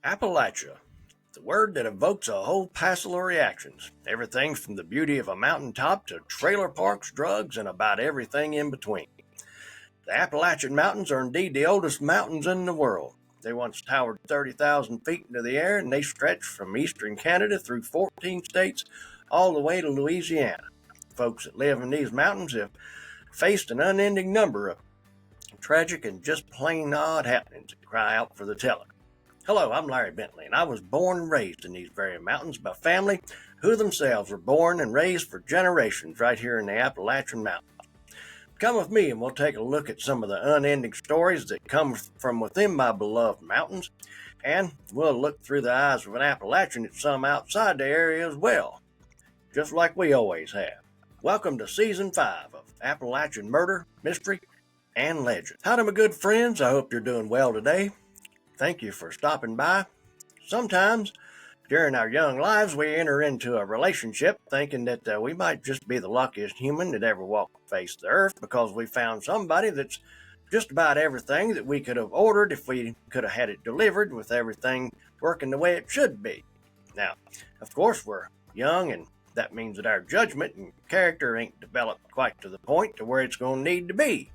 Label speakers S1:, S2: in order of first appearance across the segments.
S1: Appalachia, the word that evokes a whole passel of reactions. Everything from the beauty of a mountaintop to trailer parks, drugs, and about everything in between. The Appalachian Mountains are indeed the oldest mountains in the world. They once towered 30,000 feet into the air, and they stretch from eastern Canada through 14 states all the way to Louisiana. Folks that live in these mountains have faced an unending number of tragic and just plain odd happenings that cry out for the telling. Hello, I'm Larry Bentley, and I was born and raised in these very mountains by family who themselves were born and raised for generations right here in the Appalachian Mountains. Come with me and we'll take a look at some of the unending stories that come from within my beloved mountains, and we'll look through the eyes of an Appalachian at some outside the area as well, just like we always have. Welcome to Season 5 of Appalachian Murder, Mystery, and Legend. Howdy, my good friends. I hope you're doing well today. Thank you for stopping by. Sometimes during our young lives, we enter into a relationship thinking that we might just be the luckiest human that ever walked the face of the earth because we found somebody that's just about everything that we could have ordered if we could have had it delivered, with everything working the way it should be. Now, of course, we're young, and that means that our judgment and character ain't developed quite to the point to where it's going to need to be.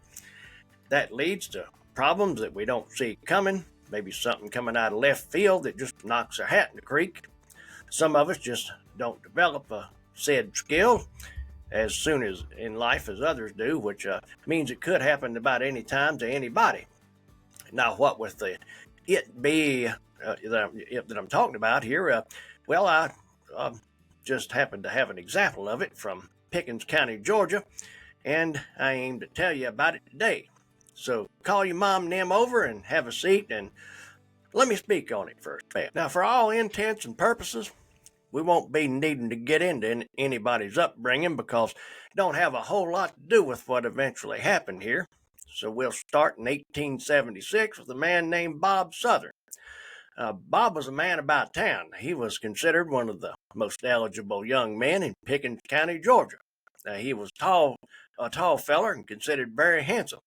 S1: That leads to problems that we don't see coming. Maybe something coming out of left field that just knocks our hat in the creek. Some of us just don't develop a said skill as soon as in life as others do, which means it could happen about any time to anybody. Now, what with the it be that I'm talking about here, I just happened to have an example of it from Pickens County, Georgia, and I aim to tell you about it today. So call your mom and them over and have a seat and let me speak on it first. Now, for all intents and purposes, we won't be needing to get into anybody's upbringing because it don't have a whole lot to do with what eventually happened here. So we'll start in 1876 with a man named Bob Southern. Bob was a man about town. He was considered one of the most eligible young men in Pickens County, Georgia. He was a tall feller and considered very handsome.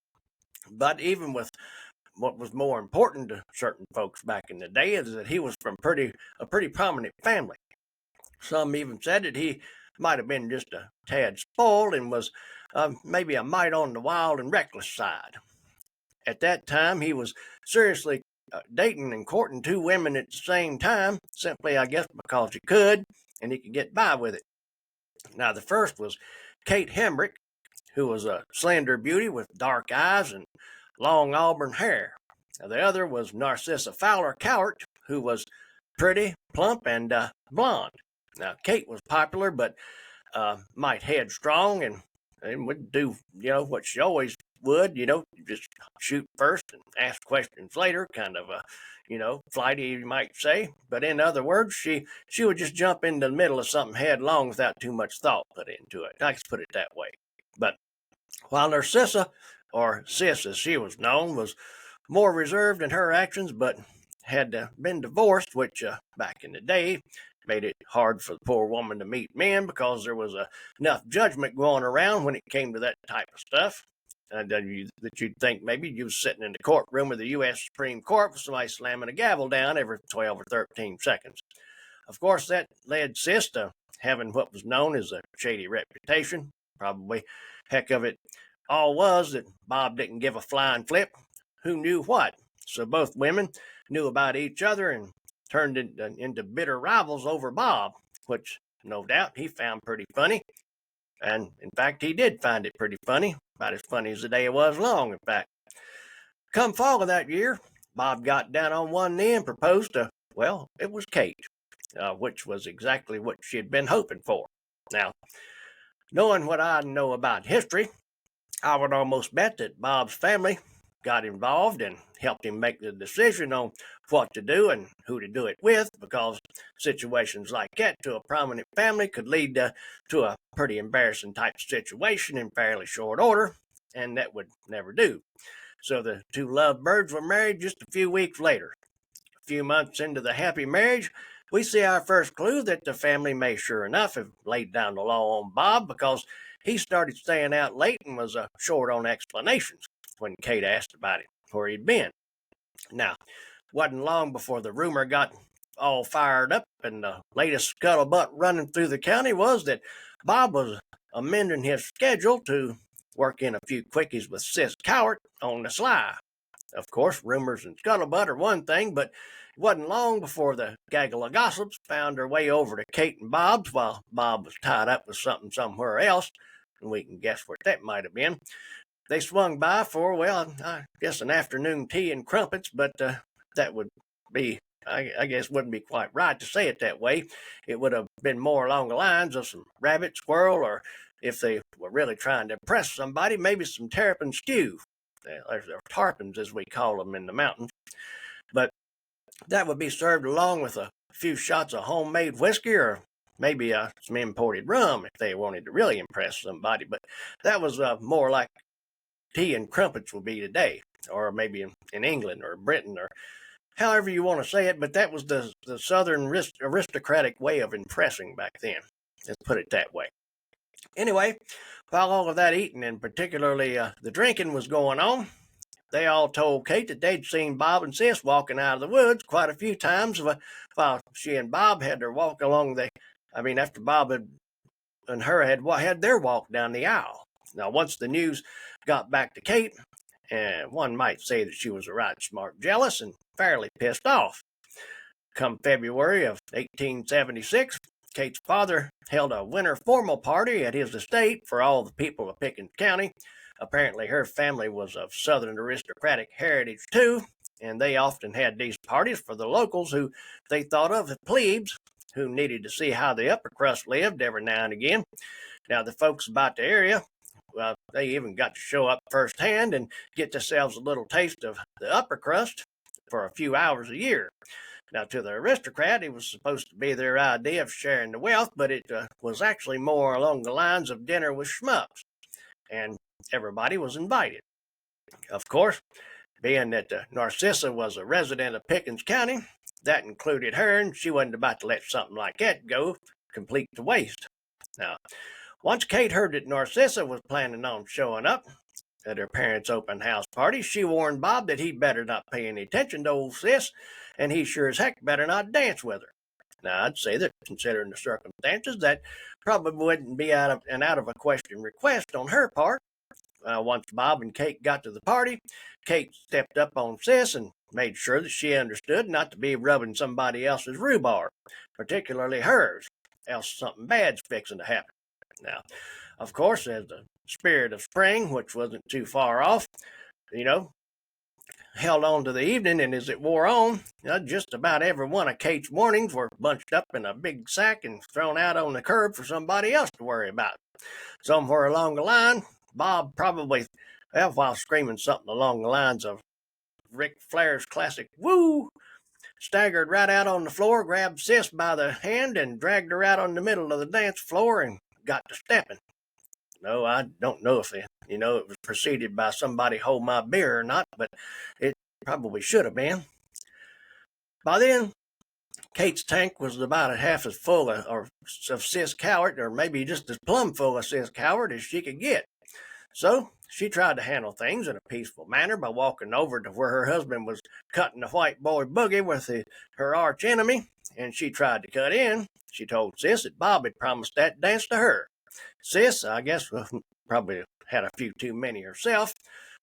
S1: But even with what was more important to certain folks back in the day is that he was from a pretty prominent family. Some even said that he might have been just a tad spoiled and was maybe a mite on the wild and reckless side. At that time, he was seriously dating and courting two women at the same time, simply, I guess, because he could, and he could get by with it. Now, the first was Kate Hemrick, who was a slender beauty with dark eyes and long auburn hair. Now, the other was Narcissa Fowler Cowart, who was pretty, plump, and blonde. Now, Kate was popular, but might headstrong and would do, what she always would, just shoot first and ask questions later, kind of flighty, you might say. But in other words, she would just jump into the middle of something headlong without too much thought put into it. I can put it that way. But while Narcissa, or Sis as she was known, was more reserved in her actions, but had been divorced, which back in the day made it hard for the poor woman to meet men because there was enough judgment going around when it came to that type of stuff. That you'd think maybe you was sitting in the courtroom of the U.S. Supreme Court with somebody slamming a gavel down every 12 or 13 seconds. Of course, that led Sis to having what was known as a shady reputation. Probably heck of it all was that Bob didn't give a flying flip. Who knew what? So both women knew about each other and turned into bitter rivals over Bob, which no doubt he found pretty funny. And in fact, he did find it pretty funny, about as funny as the day was long, in fact. Come fall of that year, Bob got down on one knee and proposed to, well, it was Kate, which was exactly what she had been hoping for. Now, knowing what I know about history, I would almost bet that Bob's family got involved and helped him make the decision on what to do and who to do it with, because situations like that to a prominent family could lead to a pretty embarrassing type of situation in fairly short order, and that would never do. So the two lovebirds were married just a few weeks later. A few months into the happy marriage, we see our first clue that the family may sure enough have laid down the law on Bob, because he started staying out late and was short on explanations when Kate asked about it, where he'd been. Now, Wasn't long before the rumor got all fired up, and the latest scuttlebutt running through the county was that Bob was amending his schedule to work in a few quickies with Sis Cowart on the sly. Of course, rumors and scuttlebutt are one thing, but it wasn't long before the gaggle of gossips found their way over to Kate and Bob's while Bob was tied up with something somewhere else, and we can guess what that might have been. They swung by for, well, I guess an afternoon tea and crumpets, but that would be, I guess, wouldn't be quite right to say it that way. It would have been more along the lines of some rabbit, squirrel, or if they were really trying to impress somebody, maybe some terrapin stew. Or tarpons, as we call them in the mountains. But that would be served along with a few shots of homemade whiskey or maybe some imported rum if they wanted to really impress somebody. But that was more like tea and crumpets will be today, or maybe in England or Britain or however you want to say it. But that was the Southern aristocratic way of impressing back then. Let's put it that way. Anyway, while all of that eating and particularly the drinking was going on, they all told Kate that they'd seen Bob and Sis walking out of the woods quite a few times while she and Bob had their walk along after Bob and her had their walk down the aisle. Now, once the news got back to Kate, and one might say that she was a right smart jealous and fairly pissed off. Come February of 1876, Kate's father held a winter formal party at his estate for all the people of Pickens County. Apparently, her family was of Southern aristocratic heritage, too, and they often had these parties for the locals who they thought of as plebes, who needed to see how the upper crust lived every now and again. Now, the folks about the area, well, they even got to show up firsthand and get themselves a little taste of the upper crust for a few hours a year. Now, to the aristocrat, it was supposed to be their idea of sharing the wealth, but it was actually more along the lines of dinner with schmucks, and everybody was invited. Of course, being that Narcissa was a resident of Pickens County, that included her, and she wasn't about to let something like that go complete to waste. Now, once Kate heard that Narcissa was planning on showing up at her parents' open house party, she warned Bob that he'd better not pay any attention to old Sis, and he sure as heck better not dance with her. Now, I'd say that, considering the circumstances, that probably wouldn't be out of a question request on her part. Once Bob and Kate got to the party, Kate stepped up on Sis and made sure that she understood not to be rubbing somebody else's rhubarb, particularly hers, else something bad's fixing to happen. Now, of course, as the spirit of spring, which wasn't too far off, held on to the evening, and as it wore on, just about every one of Kate's mornings were bunched up in a big sack and thrown out on the curb for somebody else to worry about. Somewhere along the line, Bob probably, while screaming something along the lines of Ric Flair's classic "woo," staggered right out on the floor, grabbed Sis by the hand, and dragged her out on the middle of the dance floor and got to stepping. No, I don't know if it was preceded by somebody hold my beer or not, but it probably should have been. By then, Kate's tank was about half as full of Sis Cowart, or maybe just as plumb full of Sis Cowart as she could get. So she tried to handle things in a peaceful manner by walking over to where her husband was cutting the white boy boogie with her arch enemy, and she tried to cut in. She told Sis that Bob had promised that dance to her. Sis, I guess, probably had a few too many herself,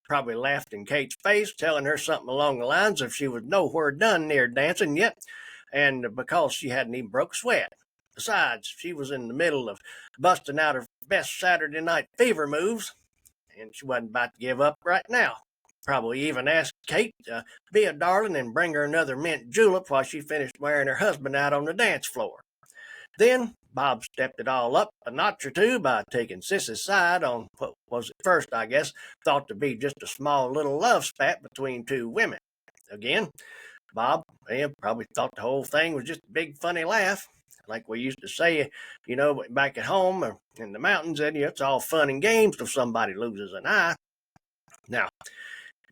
S1: probably laughed in Kate's face, telling her something along the lines of she was nowhere done near dancing yet, and because she hadn't even broke a sweat. Besides, she was in the middle of busting out her best Saturday night fever moves, and she wasn't about to give up right now. Probably even asked Kate to be a darling and bring her another mint julep while she finished wearing her husband out on the dance floor. Then Bob stepped it all up a notch or two by taking Sis's side on what was at first, I guess, thought to be just a small little love spat between two women. Again, Bob probably thought the whole thing was just a big funny laugh. Like we used to say, back at home or in the mountains, and it's all fun and games till somebody loses an eye. Now,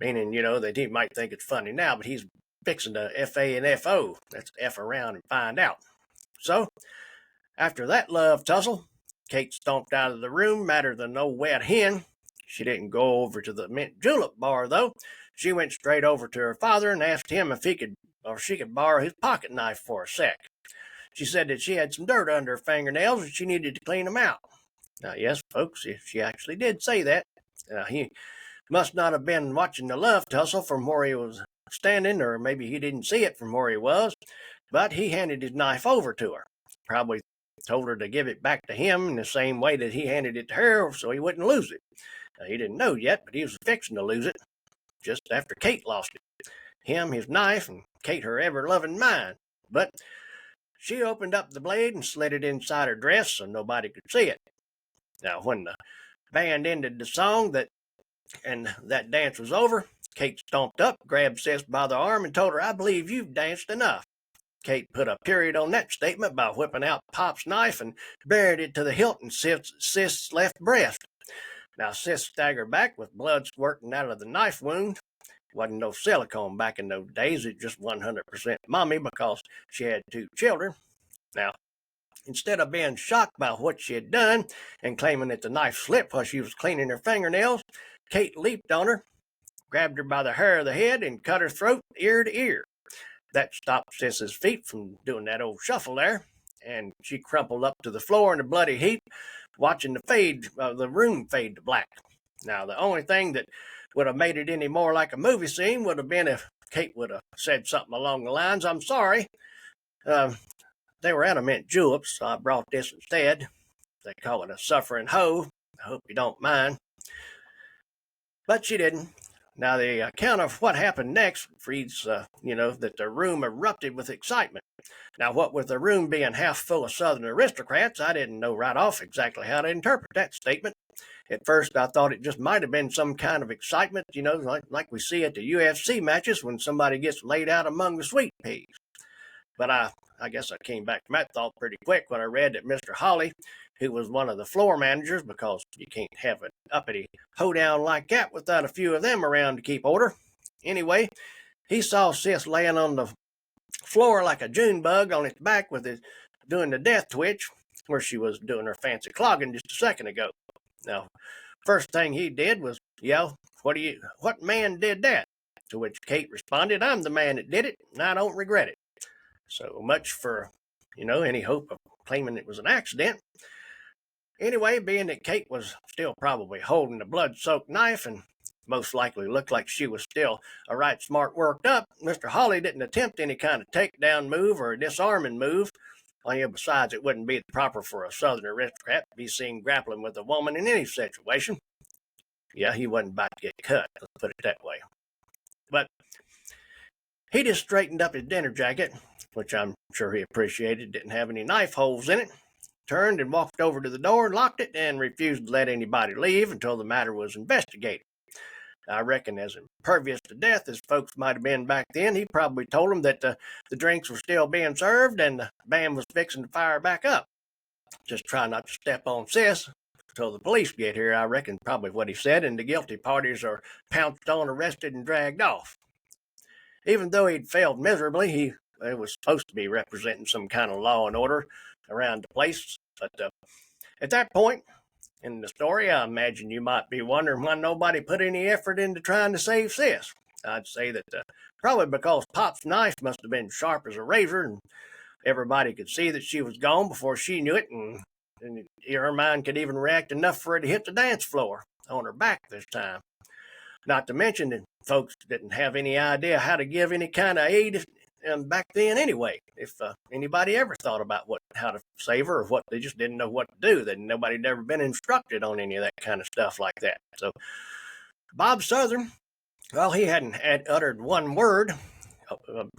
S1: meaning, that he might think it's funny now, but he's fixing to F-A and F-O. That's F around and find out. So, after that love tussle, Kate stomped out of the room madder than no wet hen. She didn't go over to the mint julep bar, though. She went straight over to her father and asked him if she could borrow his pocket knife for a sec. She said that she had some dirt under her fingernails and she needed to clean them out. Now, yes, folks, she actually did say that. He must not have been watching the love tussle from where he was standing, or maybe he didn't see it from where he was, but he handed his knife over to her. Probably told her to give it back to him in the same way that he handed it to her so he wouldn't lose it. He didn't know yet, but he was fixing to lose it just after Kate lost it. Him, his knife, and Kate, her ever-loving mind. But she opened up the blade and slid it inside her dress so nobody could see it. Now, when the band ended the song and that dance was over, Kate stomped up, grabbed Sis by the arm, and told her, "I believe you've danced enough." Kate put a period on that statement by whipping out Pop's knife and buried it to the hilt in Sis's left breast. Now, Sis staggered back with blood squirting out of the knife wound. Wasn't no silicone back in those days. It just 100% mommy because she had 2 children. Now, instead of being shocked by what she had done and claiming that the knife slipped while she was cleaning her fingernails, Kate leaped on her, grabbed her by the hair of the head, and cut her throat ear to ear. That stopped Sis's feet from doing that old shuffle there, and she crumpled up to the floor in a bloody heap, watching the room fade to black. Now, the only thing that would have made it any more like a movie scene would have been if Kate would have said something along the lines, "I'm sorry. They were out of mint juleps, so I brought this instead. They call it a suffering hoe. I hope you don't mind." But she didn't. Now, the account of what happened next reads, that the room erupted with excitement. Now, what with the room being half full of Southern aristocrats, I didn't know right off exactly how to interpret that statement. At first, I thought it just might have been some kind of excitement, like we see at the UFC matches when somebody gets laid out among the sweet peas. But I guess I came back from that thought pretty quick when I read that Mr. Holly, who was one of the floor managers, because you can't have an uppity hoedown like that without a few of them around to keep order. Anyway, he saw Sis laying on the floor like a June bug on its back doing the death twitch, where she was doing her fancy clogging just a second ago. Now, first thing he did was yell, "What man did that?" To which Kate responded, "I'm the man that did it, and I don't regret it." So much for, any hope of claiming it was an accident. Anyway, being that Kate was still probably holding the blood-soaked knife and most likely looked like she was still a right smart worked up, Mr. Holly didn't attempt any kind of takedown move or disarming move. Besides, it wouldn't be proper for a Southern aristocrat to be seen grappling with a woman in any situation. Yeah, he wasn't about to get cut, let's put it that way. But he just straightened up his dinner jacket, which I'm sure he appreciated, didn't have any knife holes in it, turned and walked over to the door, locked it, and refused to let anybody leave until the matter was investigated. I reckon as impervious to death as folks might have been back then, he probably told them that the drinks were still being served and the band was fixing to fire back up. Just try not to step on Sis until the police get here, I reckon, probably what he said, and the guilty parties are pounced on, arrested, and dragged off. Even though he'd failed miserably, he was supposed to be representing some kind of law and order around the place. But at that point in the story, I imagine you might be wondering why nobody put any effort into trying to save Sis. I'd say that probably because Pop's knife must have been sharp as a razor, and everybody could see that she was gone before she knew it, and her mind could even react enough for her to hit the dance floor on her back this time. Not to mention that folks didn't have any idea how to give any kind of aid back then anyway. If anybody ever thought about how to save her, or what, they just didn't know what to do. That nobody had ever been instructed on any of that kind of stuff like that. So Bob Southern, well, he hadn't uttered one word,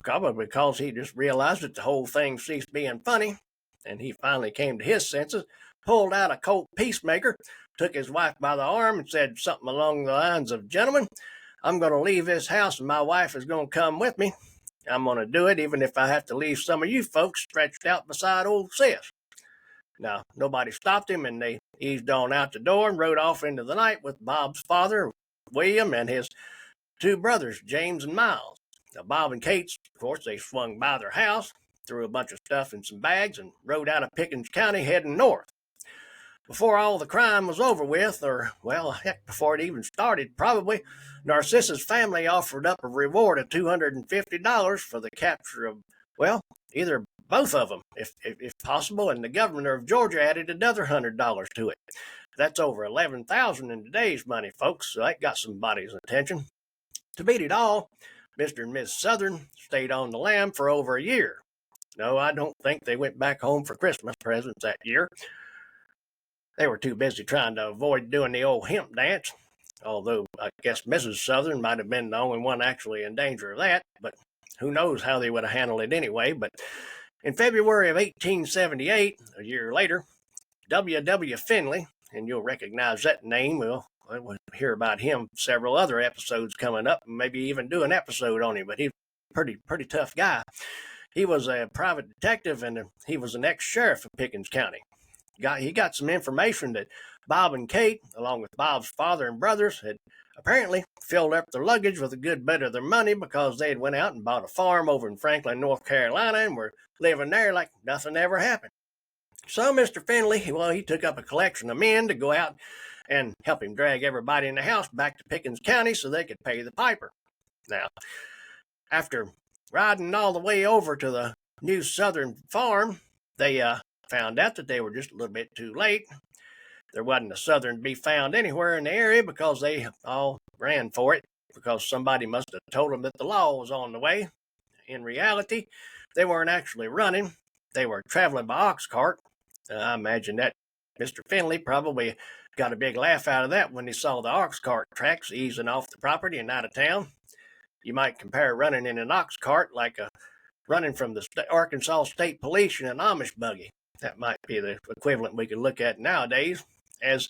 S1: probably because he just realized that the whole thing ceased being funny, and he finally came to his senses, pulled out a Colt peacemaker, took his wife by the arm, and said something along the lines of, "Gentlemen, I'm going to leave this house, and my wife is going to come with me. I'm going to do it even if I have to leave some of you folks stretched out beside old Sis." Now, nobody stopped him, and they eased on out the door and rode off into the night with Bob's father, William, and his 2 brothers, James and Miles. Now, Bob and Kate's, of course, they swung by their house, threw a bunch of stuff in some bags, and rode out of Pickens County heading north. Before all the crime was over with, or, well, heck, before it even started, probably, Narcissa's family offered up a reward of $250 for the capture of, well, either both of them, if possible, and the governor of Georgia added another $100 to it. That's over $11,000 in today's money, folks, so that got somebody's attention. To beat it all, Mr. and Miss Southern stayed on the lam for over a year. No, I don't think they went back home for Christmas presents that year. They were too busy trying to avoid doing the old hemp dance, although I guess Mrs. Southern might have been the only one actually in danger of that, but who knows how they would have handled it anyway. But in February of 1878, a year later, W. Finley, and you'll recognize that name, we'll hear about him several other episodes coming up, and maybe even do an episode on him, but he's a pretty tough guy. He was a private detective, and he was an ex-sheriff of Pickens County. He got some information that Bob and Kate, along with Bob's father and brothers, had apparently filled up their luggage with a good bit of their money because they had went out and bought a farm over in Franklin, North Carolina, and were living there like nothing ever happened. So Mr. Finley, he took up a collection of men to go out and help him drag everybody in the house back to Pickens County so they could pay the piper. Now, after riding all the way over to the new Southern farm, they found out that they were just a little bit too late. There wasn't a Southern to be found anywhere in the area because they all ran for it because somebody must have told them that the law was on the way. In reality, they weren't actually running. They were traveling by ox cart. I imagine that Mr. Finley probably got a big laugh out of that when he saw the ox cart tracks easing off the property and out of town. You might compare running in an ox cart like running from the Arkansas State Police in an Amish buggy. That might be the equivalent we could look at nowadays. As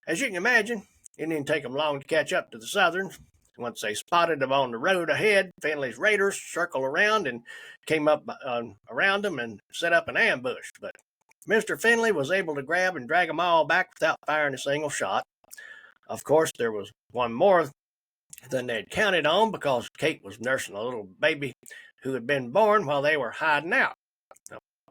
S1: you can imagine, it didn't take them long to catch up to the Southerns. Once they spotted them on the road ahead, Finley's raiders circled around and came up around them and set up an ambush. But Mr. Finley was able to grab and drag them all back without firing a single shot. Of course, there was one more than they'd counted on because Kate was nursing a little baby who had been born while they were hiding out.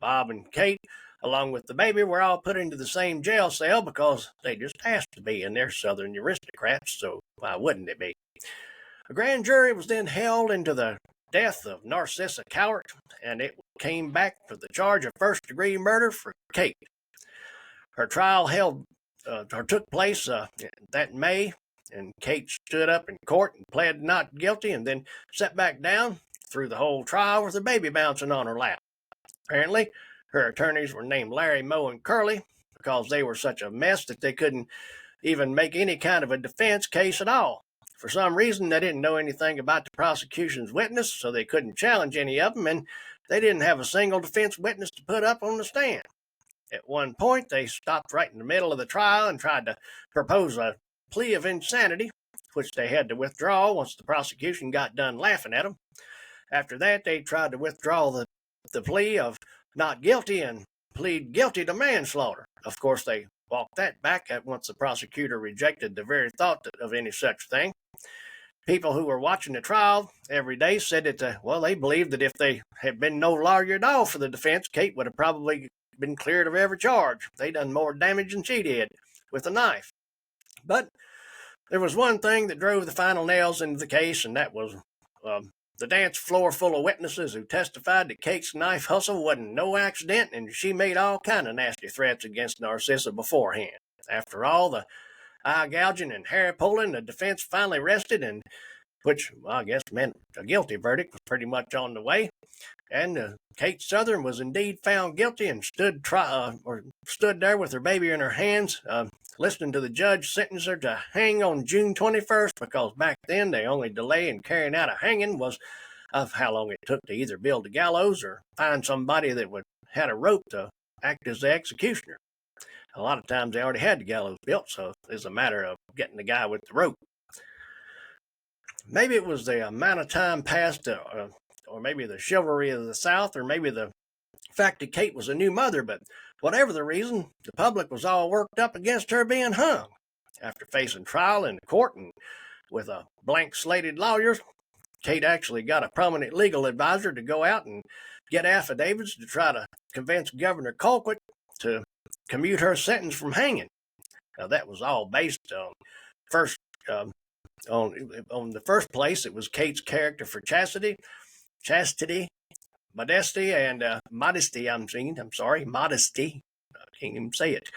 S1: Bob and Kate, along with the baby, were all put into the same jail cell because they just asked to be, and they're Southern aristocrats, so why wouldn't it be? A grand jury was then held into the death of Narcissa Cowart, and it came back for the charge of first-degree murder for Kate. Her trial took place that May, and Kate stood up in court and pled not guilty, and then sat back down through the whole trial with her baby bouncing on her lap. Apparently, her attorneys were named Larry, Moe, and Curly because they were such a mess that they couldn't even make any kind of a defense case at all. For some reason, they didn't know anything about the prosecution's witness, so they couldn't challenge any of them, and they didn't have a single defense witness to put up on the stand. At one point, they stopped right in the middle of the trial and tried to propose a plea of insanity, which they had to withdraw once the prosecution got done laughing at them. After that, they tried to withdraw the plea of not guilty and plead guilty to manslaughter. Of course, they walked that back once the prosecutor rejected the very thought of any such thing. People who were watching the trial every day said that, they believed that if they had been no lawyer at all for the defense, Kate would have probably been cleared of every charge. They done more damage than she did with a knife. But there was one thing that drove the final nails into the case, and that was the dance floor full of witnesses who testified that Kate's knife hustle wasn't no accident, and she made all kind of nasty threats against Narcissa beforehand. After all the eye gouging and hair pulling, the defense finally rested, and which I guess meant a guilty verdict was pretty much on the way. And Kate Southern was indeed found guilty and stood there with her baby in her hands, listening to the judge sentence her to hang on June 21st, because back then the only delay in carrying out a hanging was of how long it took to either build a gallows or find somebody that had a rope to act as the executioner. A lot of times they already had the gallows built, so it's a matter of getting the guy with the rope. Maybe it was the amount of time passed, or maybe the chivalry of the South, or maybe the fact that Kate was a new mother, but whatever the reason, the public was all worked up against her being hung. After facing trial in court and with a blank-slated lawyers, Kate actually got a prominent legal advisor to go out and get affidavits to try to convince Governor Colquitt to commute her sentence from hanging. Now, that was all based on first on the first place. It was Kate's character for chastity, modesty, and modesty. Modesty. I can't even say it.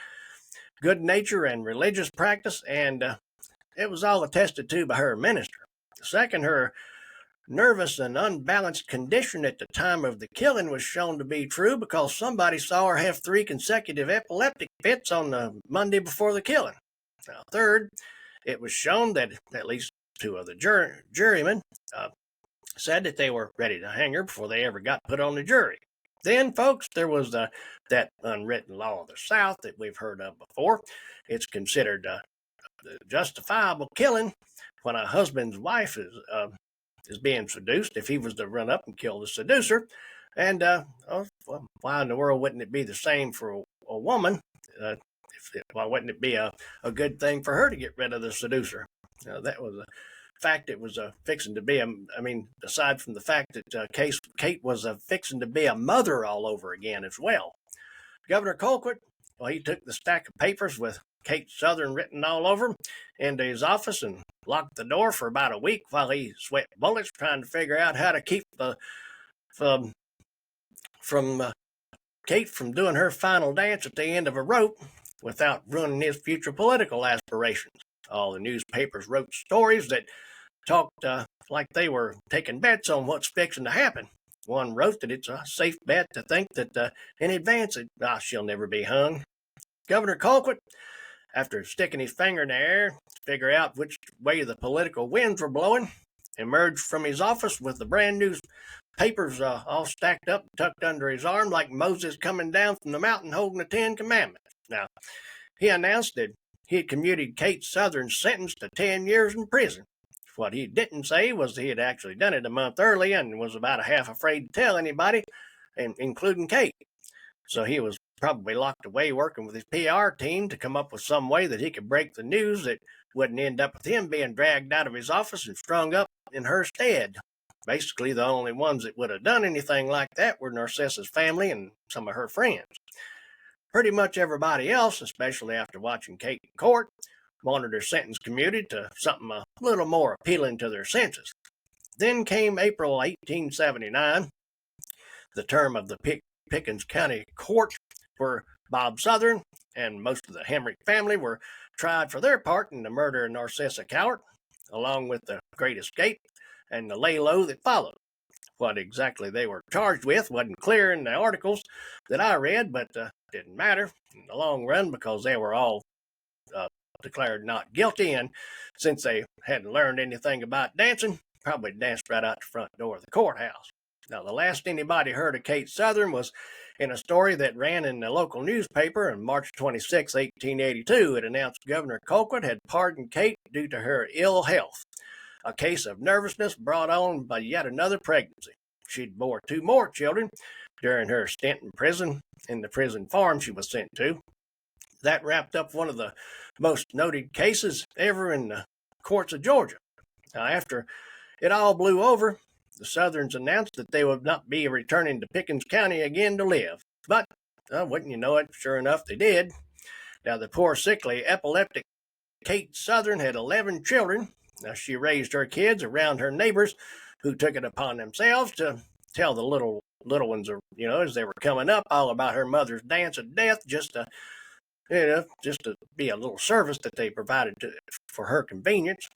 S1: Good nature and religious practice, and it was all attested to by her minister. Second, her nervous and unbalanced condition at the time of the killing was shown to be true because somebody saw her have 3 consecutive epileptic fits on the Monday before the killing. Now, third, it was shown that at least 2 of the jurymen said that they were ready to hang her before they ever got put on the jury. Then, folks, there was that unwritten law of the South that we've heard of before. It's considered justifiable killing when a husband's wife is being seduced, if he was to run up and kill the seducer. And why in the world wouldn't it be the same for a woman? Why wouldn't it be a good thing for her to get rid of the seducer? That was a fact. It was fixing to be aside from the fact that Kate was fixing to be a mother all over again as well. Governor Colquitt, well, he took the stack of papers with Kate Southern written all over him into his office and locked the door for about a week while he sweat bullets trying to figure out how to keep Kate from doing her final dance at the end of a rope without ruining his future political aspirations. All the newspapers wrote stories that talked like they were taking bets on what's fixing to happen. One wrote that it's a safe bet to think that in advance she'll never be hung. Governor Colquitt, after sticking his finger in the air to figure out which way the political winds were blowing, emerged from his office with the brand new papers all stacked up and tucked under his arm like Moses coming down from the mountain holding the 10 Commandments. Now, he announced that he had commuted Kate Southern's sentence to 10 years in prison. What he didn't say was that he had actually done it a month early and was about a half afraid to tell anybody, including Kate. So he was probably locked away working with his PR team to come up with some way that he could break the news that wouldn't end up with him being dragged out of his office and strung up in her stead. Basically, the only ones that would have done anything like that were Narcissa's family and some of her friends. Pretty much everybody else, especially after watching Kate in court, wanted her sentence commuted to something a little more appealing to their senses. Then came April 1879, the term of the Pickens County Court, where Bob Southern and most of the Hemrick family were tried for their part in the murder of Narcissa Cowart, along with the Great Escape and the lay-low that followed. What exactly they were charged with wasn't clear in the articles that I read, but didn't matter in the long run because they were all declared not guilty, and since they hadn't learned anything about dancing, probably danced right out the front door of the courthouse. Now, the last anybody heard of Kate Southern was in a story that ran in the local newspaper on March 26, 1882. It announced Governor Colquitt had pardoned Kate due to her ill health, a case of nervousness brought on by yet another pregnancy. She'd bore 2 more children during her stint in prison, in the prison farm she was sent to. That wrapped up one of the most noted cases ever in the courts of Georgia. Now, after it all blew over, the Southerns announced that they would not be returning to Pickens County again to live. But, wouldn't you know it, sure enough they did. Now, the poor, sickly, epileptic Kate Southern had 11 children. Now, she raised her kids around her neighbors, who took it upon themselves to tell the little ones, as they were coming up, all about her mother's dance of death, just to be a little service that they provided for her convenience.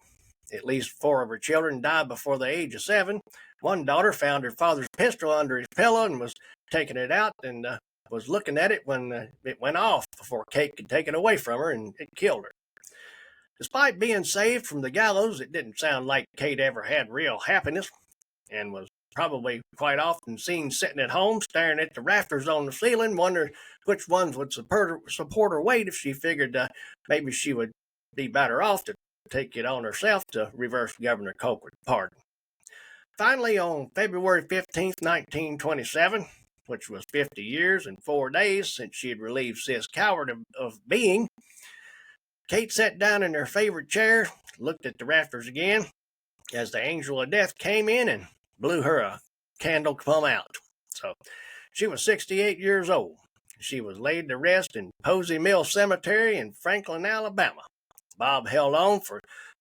S1: At least 4 of her children died before the age of 7. One daughter found her father's pistol under his pillow and was taking it out and was looking at it when it went off before Kate could take it away from her, and it killed her. Despite being saved from the gallows, it didn't sound like Kate ever had real happiness, and was probably quite often seen sitting at home staring at the rafters on the ceiling, wondering which ones would support her weight if she figured maybe she would be better off to take it on herself to reverse Governor Colquitt's pardon. Finally, on February 15, 1927, which was 50 years and 4 days since she had relieved Sis Cowart of being, Kate sat down in her favorite chair, looked at the rafters again, as the angel of death came in and blew her a candle plumb out. So she was 68 years old. She was laid to rest in Posey Mill Cemetery in Franklin, Alabama. Bob held on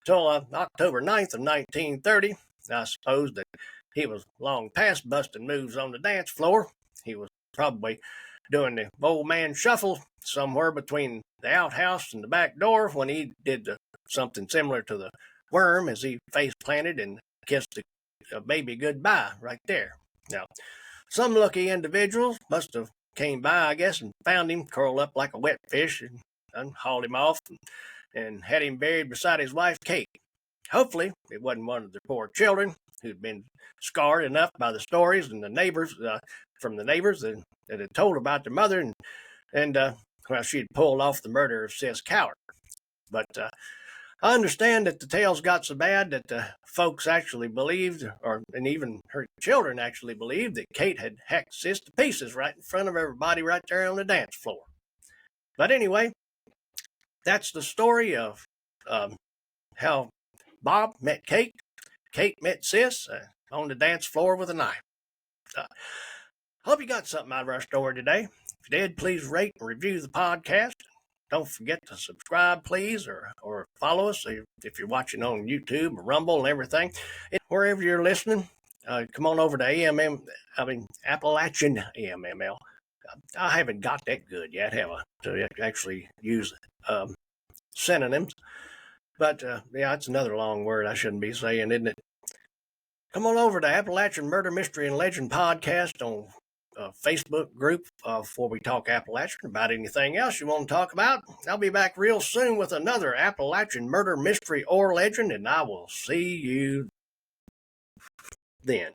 S1: till October 9th of 1930. I suppose that he was long past busting moves on the dance floor. He was probably doing the old man shuffle somewhere between the outhouse and the back door when he did something similar to the worm as he face planted and kissed the baby goodbye right there. Now, some lucky individuals must have came by, I guess, and found him curled up like a wet fish and hauled him off and had him buried beside his wife, Kate. Hopefully, it wasn't one of the poor children who'd been scarred enough by the stories and the neighbors from the neighbors that had told about their mother and well, she'd pulled off the murder of Sis Coward. But I understand that the tales got so bad that folks actually believed, and even her children actually believed, that Kate had hacked Sis to pieces right in front of everybody right there on the dance floor. But anyway, that's the story of how Bob met Kate. Kate met Sis on the dance floor with a knife. Hope you got something out of our story today. If you did, please rate and review the podcast. Don't forget to subscribe, please, or follow us if you're watching on YouTube or Rumble and everything. Wherever you're listening, come on over to Appalachian AMML. I haven't got that good yet, have I, to actually use synonyms. But, yeah, it's another long word I shouldn't be saying, isn't it? Come on over to Appalachian Murder, Mystery, and Legend podcast on Facebook group before we talk Appalachian about anything else you want to talk about. I'll be back real soon with another Appalachian Murder, Mystery, or Legend, and I will see you then.